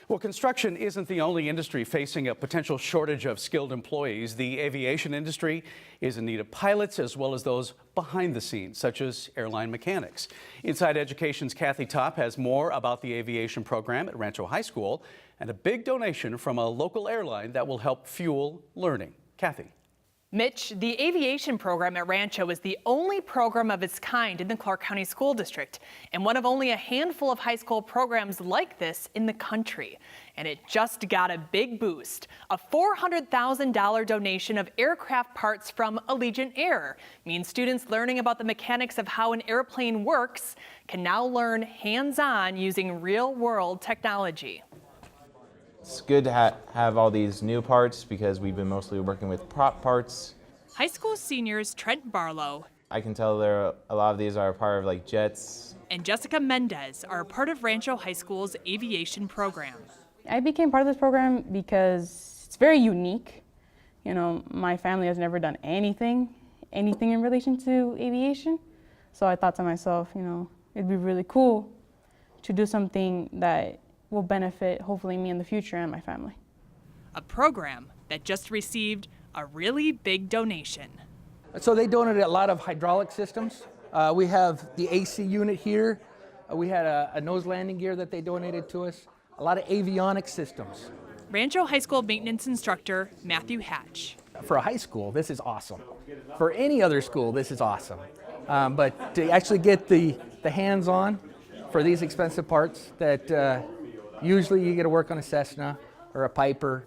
Well, construction isn't the only industry facing a potential shortage of skilled employees. The aviation industry is in need of pilots as well as those behind the scenes, such as airline mechanics. Inside Education's Kathy Topp has more about the aviation program at Rancho High School and a big donation from a local airline that will help fuel learning. Kathy. Mitch, the aviation program at Rancho is the only program of its kind in the Clark County School District and one of only a handful of high school programs like this in the country. And it just got a big boost. A $400,000 donation of aircraft parts from Allegiant Air means students learning about the mechanics of how an airplane works can now learn hands-on using real-world technology. It's good to have all these new parts because we've been mostly working with prop parts. High school seniors Trent Barlow I can tell a lot of these are a part of like jets. And Jessica Mendez are a part of Rancho High School's aviation program. I became part of this program because it's very unique. You know, my family has never done anything in relation to aviation. So I thought to myself, you know, it'd be really cool to do something that will benefit, hopefully, me in the future and my family. A program that just received a really big donation. So they donated a lot of hydraulic systems. We have the AC unit here. We had a nose landing gear that they donated to us. A lot of avionics systems. Rancho High School maintenance instructor Matthew Hatch. For a high school, this is awesome. For any other school, this is awesome. But to actually get the hands-on for these expensive parts that usually you get to work on a Cessna or a Piper.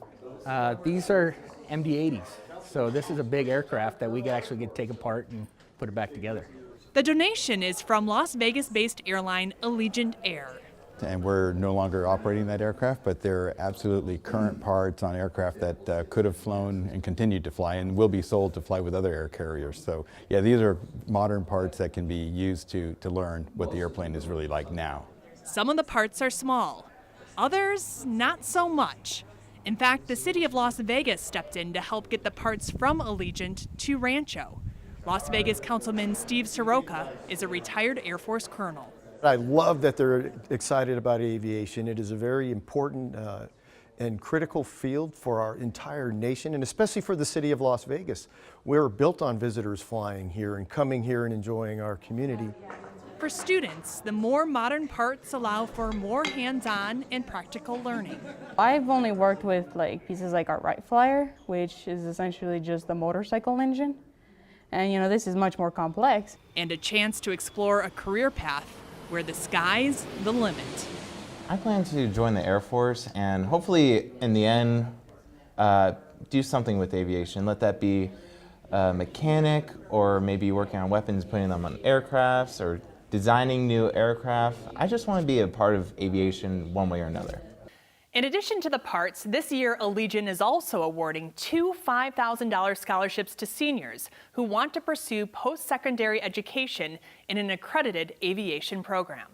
These are MD-80s, so this is a big aircraft that we actually get to take apart and put it back together. The donation is from Las Vegas-based airline Allegiant Air. And we're no longer operating that aircraft, but they're absolutely current parts on aircraft that could have flown and continued to fly and will be sold to fly with other air carriers. So yeah, these are modern parts that can be used to learn what the airplane is really like now. Some of the parts are small, others not so much. In fact, the city of Las Vegas stepped in to help get the parts from Allegiant to Rancho. Las Vegas Councilman Steve Seroka is a retired Air Force colonel. I love that they're excited about aviation. It is a very important and critical field for our entire nation, and especially for the city of Las Vegas. We're built on visitors flying here and coming here and enjoying our community. For students, the more modern parts allow for more hands-on and practical learning. I've only worked with pieces like our Wright Flyer, which is essentially just the motorcycle engine. And you know, this is much more complex. And a chance to explore a career path where the sky's the limit. I plan to join the Air Force and hopefully in the end do something with aviation. Let that be a mechanic or maybe working on weapons, putting them on aircrafts or designing new aircraft. I just want to be a part of aviation one way or another. In addition to the parts, this year Allegiant is also awarding 2 $5,000 scholarships to seniors who want to pursue post-secondary education in an accredited aviation program.